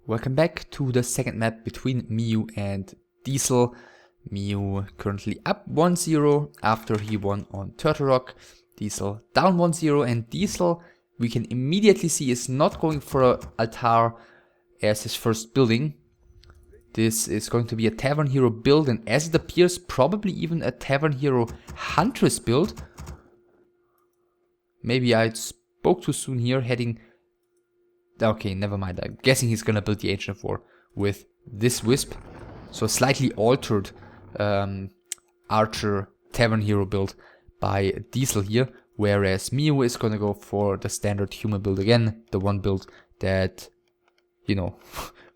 Welcome back to the second map between miou and DieSeL. miou currently up 1-0 after he won on Turtle Rock. DieSeL down 1-0, and DieSeL, we can immediately see, is not going for an altar as his first building. This is going to be a Tavern Hero build, and as it appears, probably even a Tavern Hero Huntress build. Maybe I spoke too soon here, heading... Okay, never mind. I'm guessing he's gonna build the Ancient of War with this Wisp. So a slightly altered Archer Tavern Hero build by DieSeL here. Whereas miou is gonna go for the standard human build again. The one build that, you know,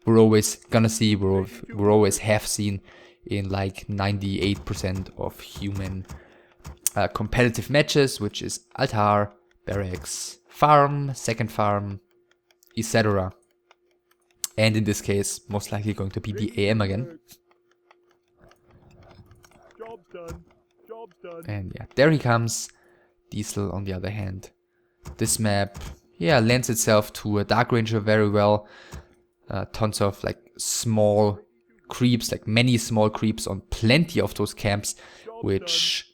we're always gonna see, we're always have seen in like 98% of human competitive matches, which is altar, barracks, farm, second farm, etc. And in this case, most likely going to be the AM again. Job's done. Job's done. And yeah, there he comes. DieSeL, on the other hand, this map, yeah, lends itself to a Dark Ranger very well. Tons of like small creeps, like many small creeps on plenty of those camps, which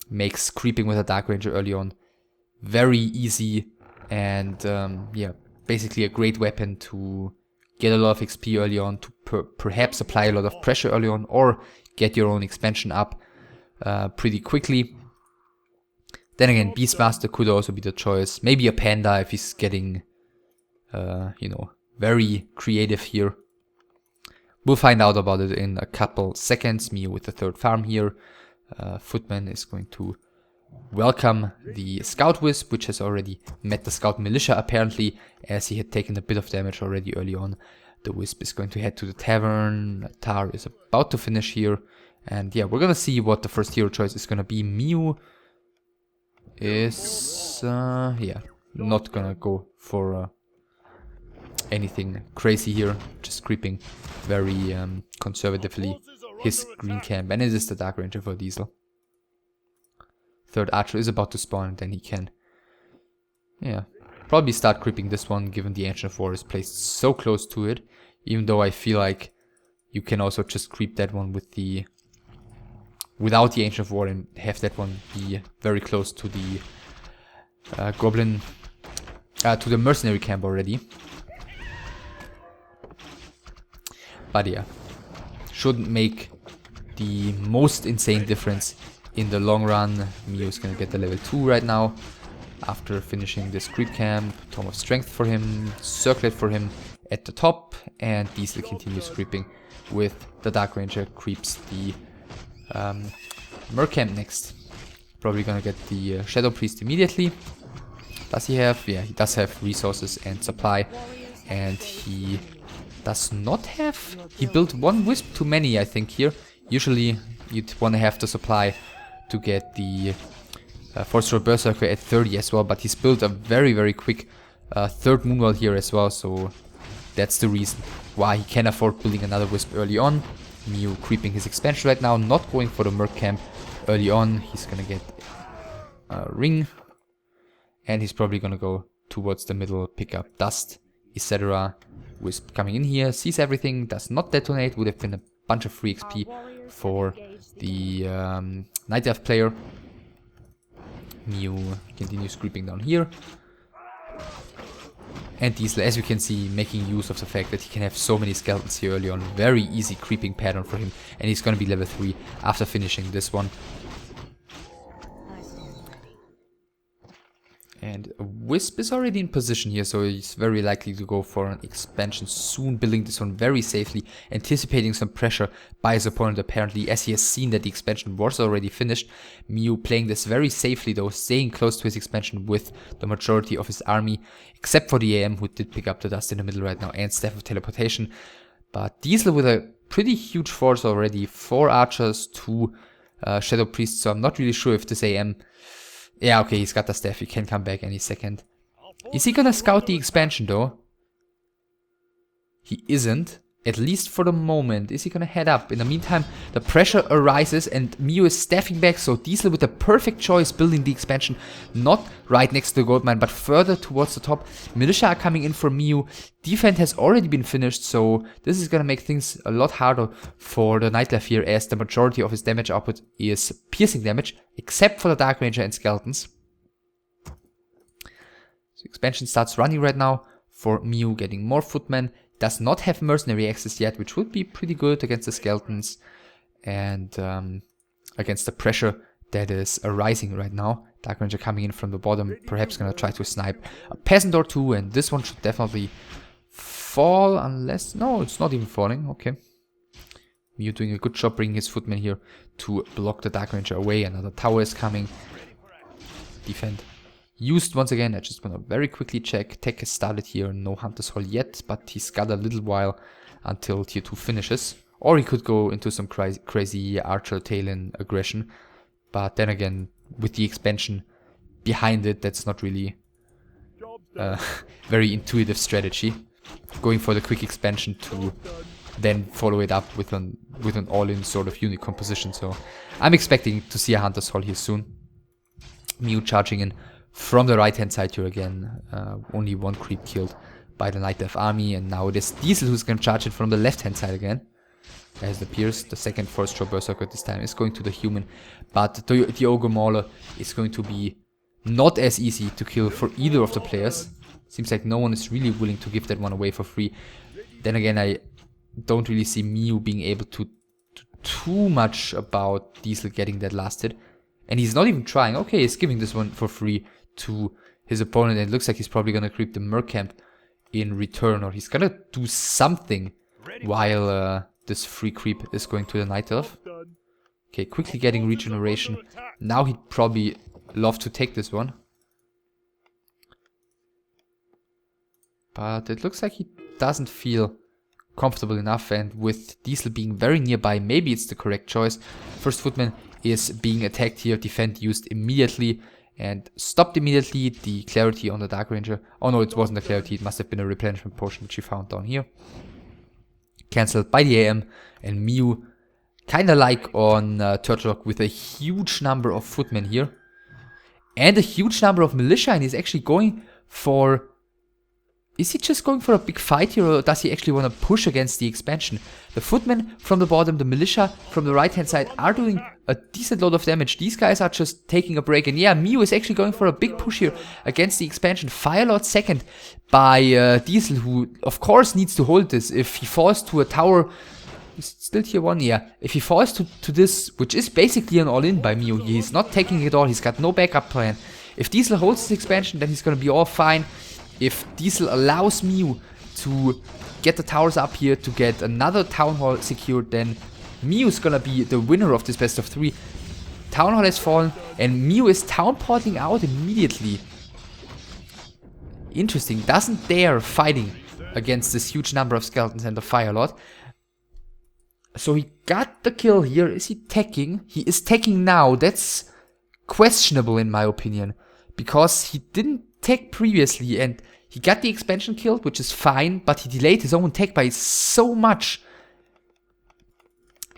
makes creeping with a Dark Ranger early on very easy, and yeah, basically a great weapon to get a lot of XP early on, to perhaps apply a lot of pressure early on, or get your own expansion up pretty quickly. Then again, Beastmaster could also be the choice. Maybe a Panda if he's getting, you know, very creative here. We'll find out about it in a couple seconds. miou with the third farm here. Footman is going to welcome the Scout Wisp, which has already met the Scout Militia apparently, as he had taken a bit of damage already early on. The Wisp is going to head to the tavern. Tar is about to finish here. And yeah, we're gonna see what the first hero choice is gonna be. miou is, yeah, not gonna go for anything crazy here. Just creeping very conservatively his green camp. And it is the Dark Ranger for DieSeL. Third Archer is about to spawn, and then he can, yeah, probably start creeping this one, given the Ancient of War is placed so close to it. Even though I feel like you can also just creep that one with the, without the Ancient of War, and have that one be very close to the Goblin, to the Mercenary camp already. But yeah, shouldn't make the most insane difference in the long run. miou is gonna get the level 2 right now after finishing this creep camp. Tome of Strength for him, Circlet for him at the top, and DieSeL continues creeping with the Dark Ranger creeps the Merc camp next. Probably gonna get the Shadow Priest immediately. Does he have? Yeah, he does have resources and supply, and he does not have... He built one Wisp too many, I think, here. Usually you'd want to have the supply to get the Force Road Berserker at 30 as well, but he's built a very, very quick third Moonwell here as well, so that's the reason why he can afford building another Wisp early on. miou creeping his expansion right now, not going for the Merc camp early on. He's gonna get a ring, and he's probably gonna go towards the middle, pick up dust, etc. Wisp coming in here, sees everything, does not detonate, would have been a bunch of free XP for the Night Elf player. miou continues creeping down here. And DieSeL, as you can see, making use of the fact that he can have so many skeletons here early on. Very easy creeping pattern for him. And he's gonna be level 3 after finishing this one. And Wisp is already in position here, so he's very likely to go for an expansion soon, building this one very safely, anticipating some pressure by his opponent apparently, as he has seen that the expansion was already finished. miou playing this very safely though, staying close to his expansion with the majority of his army, except for the AM, who did pick up the dust in the middle right now, and Staff of Teleportation. But DieSeL with a pretty huge force already, 4 archers, 2 Shadow Priests, so I'm not really sure if this AM... Yeah, okay, he's got the staff, he can come back any second. Is he gonna scout the expansion though? He isn't. At least for the moment. Is he gonna head up? In the meantime, the pressure arises and miou is staffing back, so DieSeL with the perfect choice building the expansion, not right next to the gold mine, but further towards the top. Militia are coming in for miou. Defend has already been finished, so this is gonna make things a lot harder for the Nightlife here, as the majority of his damage output is piercing damage, except for the Dark Ranger and Skeletons. So expansion starts running right now for miou, getting more footmen. Does not have mercenary access yet, which would be pretty good against the Skeletons and against the pressure that is arising right now. Dark Ranger coming in from the bottom, perhaps gonna try to snipe a peasant or two, and this one should definitely fall, unless... no, it's not even falling. Okay. miou doing a good job bringing his footmen here to block the Dark Ranger away. Another tower is coming. Defend used once again. I just want to very quickly check. Tech has started here. No Hunter's Hall yet, but he's got a little while until tier 2 finishes. Or he could go into some crazy Archer Talon aggression. But then again, with the expansion behind it, that's not really a very intuitive strategy. Going for the quick expansion to then follow it up with an all-in sort of unit composition. So I'm expecting to see a Hunter's Hall here soon. miou charging in from the right hand side here again. Only one creep killed by the Nightlife army, and now it is DieSeL who's going to charge it from the left hand side again. As it appears, the second Force Jaw Berserker this time is going to the human, but the Ogre Mauler is going to be not as easy to kill for either of the players. Seems like no one is really willing to give that one away for free. Then again, I don't really see miou being able to do too much about DieSeL getting that last hit. And he's not even trying. Okay, he's giving this one for free to his opponent. And it looks like he's probably going to creep the Merc Camp in return. Or he's going to do something while this free creep is going to the Night Elf. Okay, quickly getting regeneration. Now he'd probably love to take this one. But it looks like he doesn't feel comfortable enough, and with DieSeL being very nearby, maybe it's the correct choice. First Footman is being attacked here, defend used immediately and stopped immediately. The clarity on the Dark Ranger. Oh no, it wasn't a clarity, it must have been a replenishment potion which he found down here. Cancelled by the AM, and miou, kinda like on Turtle Rock, with a huge number of footmen here. And a huge number of militia, and he's actually going for... Is he just going for a big fight here, or does he actually want to push against the expansion? The footmen from the bottom, the militia from the right hand side are doing a decent load of damage. These guys are just taking a break, and yeah, miou is actually going for a big push here against the expansion. Firelord second by DieSeL, who of course needs to hold this. If he falls to a tower... Is it still tier 1? Yeah. If he falls to this, which is basically an all-in by miou, he's not taking it all, he's got no backup plan. If DieSeL holds this expansion, then he's gonna be all fine. If DieSeL allows miou to get the towers up here, to get another Town Hall secured, then miou is gonna be the winner of this best of 3. Town Hall has fallen, and miou is town porting out immediately. Interesting, doesn't dare fighting against this huge number of skeletons and the Firelord. So he got the kill here. Is he teching? He is teching now. That's questionable in my opinion, because he didn't tech previously, and he got the expansion killed, which is fine, but he delayed his own tech by so much.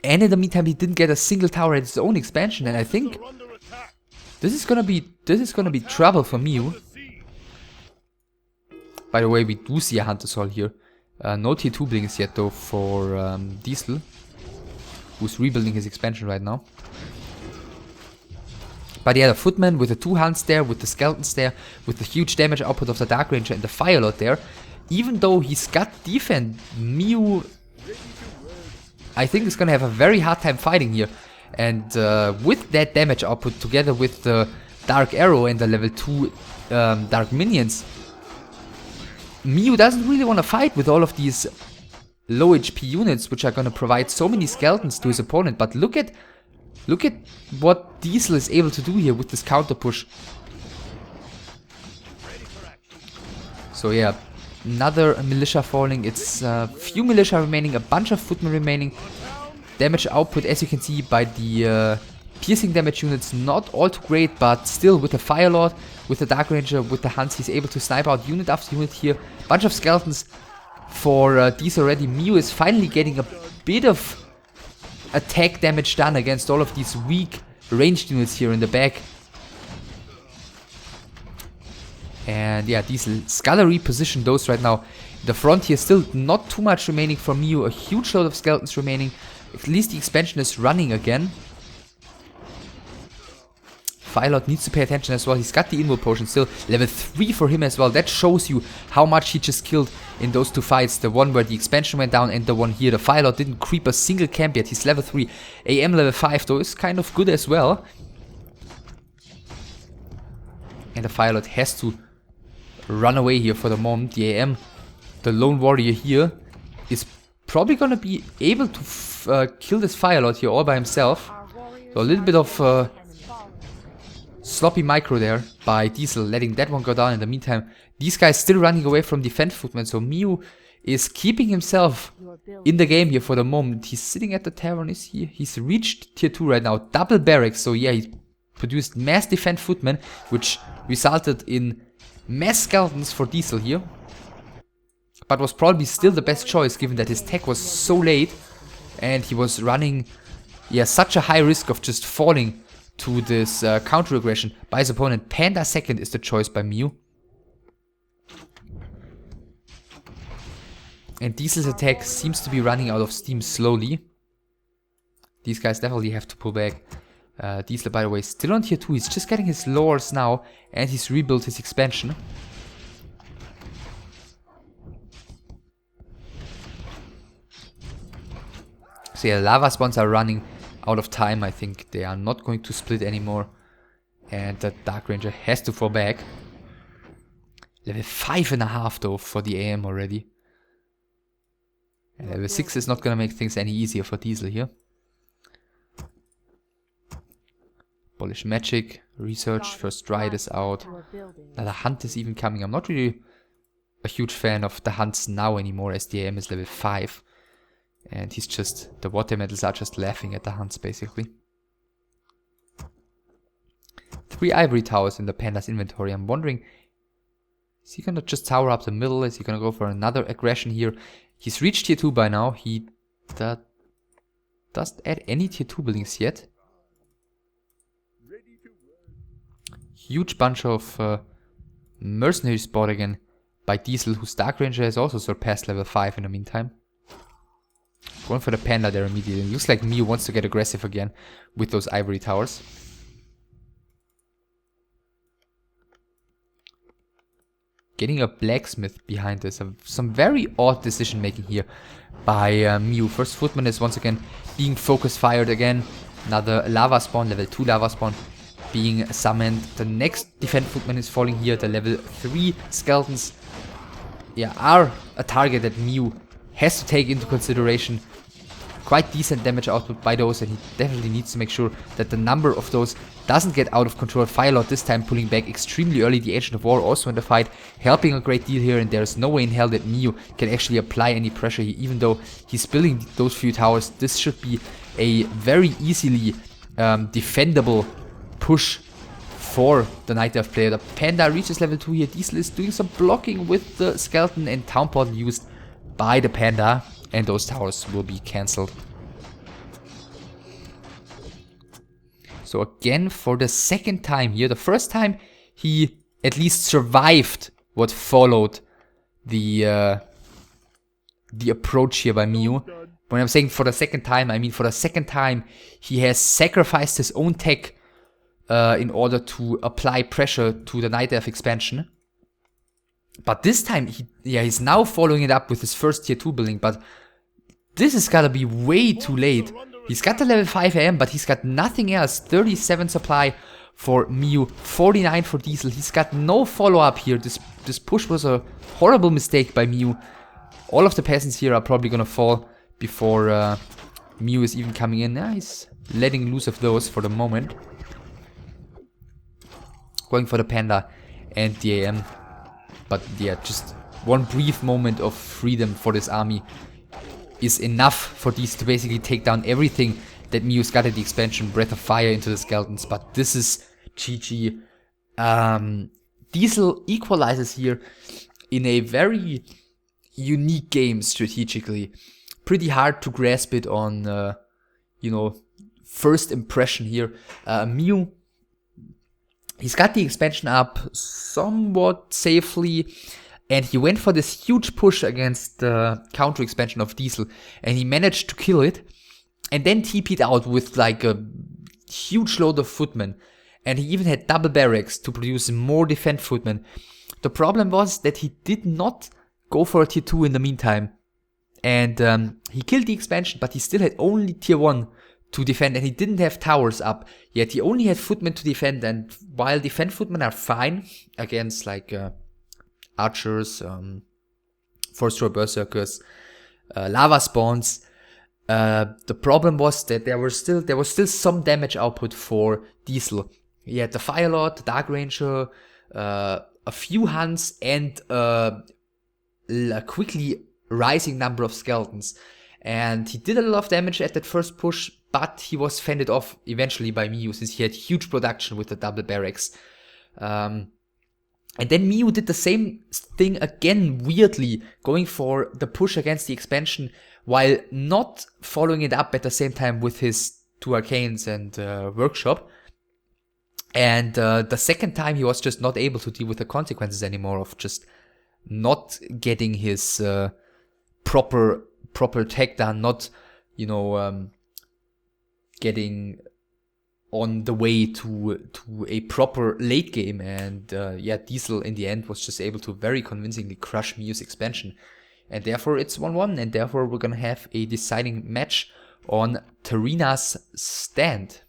And in the meantime, he didn't get a single tower at his own expansion, and I think this is gonna be trouble for miou. By the way, we do see a Hunter's Hall here. No tier 2 blings yet though for DieSeL, who's rebuilding his expansion right now. But yeah, the Footman with the 2 hunts there, with the Skeletons there, with the huge damage output of the Dark Ranger and the Firelord there. Even though he's got defend, miou, I think, is gonna have a very hard time fighting here. And with that damage output, together with the Dark Arrow and the level 2 Dark Minions, miou doesn't really want to fight with all of these low HP units, which are gonna provide so many Skeletons to his opponent. But look at what DieSeL is able to do here with this counter push. So yeah, another militia falling. It's a few militia remaining, a bunch of footmen remaining. Damage output, as you can see by the piercing damage units, not all too great, but still with the Firelord, with the Dark Ranger, with the Hunts, he's able to snipe out unit after unit here. Bunch of Skeletons for these already. miou is finally getting a bit of attack damage done against all of these weak ranged units here in the back. And yeah, DieSeL Sculler repositioned those right now. The front here, still not too much remaining for miou. A huge load of skeletons remaining. At least the expansion is running again. Firelord needs to pay attention as well. He's got the Invo Potion still. Level 3 for him as well. That shows you how much he just killed in those two fights. The one where the expansion went down and the one here. The Firelord didn't creep a single camp yet. He's level 3. AM level 5 though is kind of good as well. And the Firelord has to run away here for the moment. The AM, the lone warrior here, is probably gonna be able to kill this Firelord here all by himself. So a little bit of sloppy micro there by DieSeL, letting that one go down in the meantime. These guys still running away from defense footmen, so miou is keeping himself in the game here for the moment. He's sitting at the tavern, is he? He's reached tier 2 right now, double barracks, so yeah, he produced mass defense footmen, which resulted in mass skeletons for DieSeL here. But was probably still the best choice given that his tech was so late and he was running, yeah, such a high risk of just falling to this counter aggression by his opponent. Panda second is the choice by miou. And DieSel's attack seems to be running out of steam slowly. These guys definitely have to pull back. DieSel, by the way, still on tier 2. He's just getting his lores now and he's rebuilt his expansion. So yeah, lava spawns are running out of time. I think they are not going to split anymore. And the Dark Ranger has to fall back. Level 5.5 though for the AM already. And level 6 is not gonna make things any easier for DieSeL here. Abolish magic, research, first ride is out. Now the hunt is even coming. I'm not really a huge fan of the hunts now anymore as the AM is level 5. And he's just, the water metals are just laughing at the hunts basically. 3 ivory towers in the panda's inventory. I'm wondering, is he gonna just tower up the middle? Is he gonna go for another aggression here? He's reached tier 2 by now. He doesn't add any tier 2 buildings yet. Huge bunch of mercenary spot again by DieSeL, whose Dark Ranger has also surpassed level 5 in the meantime. Going for the panda there immediately. Looks like miou wants to get aggressive again with those ivory towers. Getting a blacksmith behind this. Some very odd decision making here by miou. First footman is once again being focus fired again. Another lava spawn, level 2 lava spawn being summoned. The next defense footman is falling here. The level 3 skeletons, yeah, are a target that miou has to take into consideration. Quite decent damage output by those, and he definitely needs to make sure that the number of those doesn't get out of control. Firelord this time pulling back extremely early. The Agent of War also in the fight, helping a great deal here, and there's no way in hell that miou can actually apply any pressure here, even though he's building those few towers. This should be a very easily defendable push for the Night Elf player. The panda reaches level 2 here. DieSeL is doing some blocking with the skeleton and town portal used by the panda, and those towers will be cancelled. So again, for the second time here, the first time he at least survived what followed the approach here by miou. When I'm saying for the second time, I mean for the second time he has sacrificed his own tech in order to apply pressure to the Night Elf expansion. But this time, he's now following it up with his first tier 2 building, but this is gotta be way too late. He's got the level 5 AM, but he's got nothing else. 37 supply for miou, 49 for DieSeL. He's got no follow-up here. This push was a horrible mistake by miou. All of the peasants here are probably gonna fall before miou is even coming in. He's letting loose of those for the moment. Going for the panda and the AM. But yeah, just one brief moment of freedom for this army is enough for these to basically take down everything that miou's got at the expansion. Breath of Fire into the skeletons, but this is GG. DieSeL equalizes here in a very unique game strategically. Pretty hard to grasp it on, you know, first impression here. miou, he's got the expansion up somewhat safely, and he went for this huge push against the counter expansion of DieSeL, and he managed to kill it, and then TP'd out with like a huge load of footmen, and he even had double barracks to produce more defend footmen. The problem was that he did not go for a tier 2 in the meantime, and he killed the expansion, but he still had only tier 1 to defend, and he didn't have towers up, yet he only had footmen to defend. And while defend footmen are fine against like archers, force thrower berserkers, lava spawns, the problem was that there was still some damage output for DieSeL. He had the Firelord, the Dark Ranger, a few hunts, and a quickly rising number of skeletons. And he did a lot of damage at that first push, but he was fended off eventually by miou, since he had huge production with the double barracks. And then miou did the same thing again, weirdly, going for the push against the expansion, while not following it up at the same time with his 2 arcanes and workshop. And the second time he was just not able to deal with the consequences anymore of just not getting his proper tech done, not, you know, getting on the way to a proper late game. And yeah, DieSeL in the end was just able to very convincingly crush miou's expansion, and therefore it's 1-1, and therefore we're gonna have a deciding match on Tarina's stand.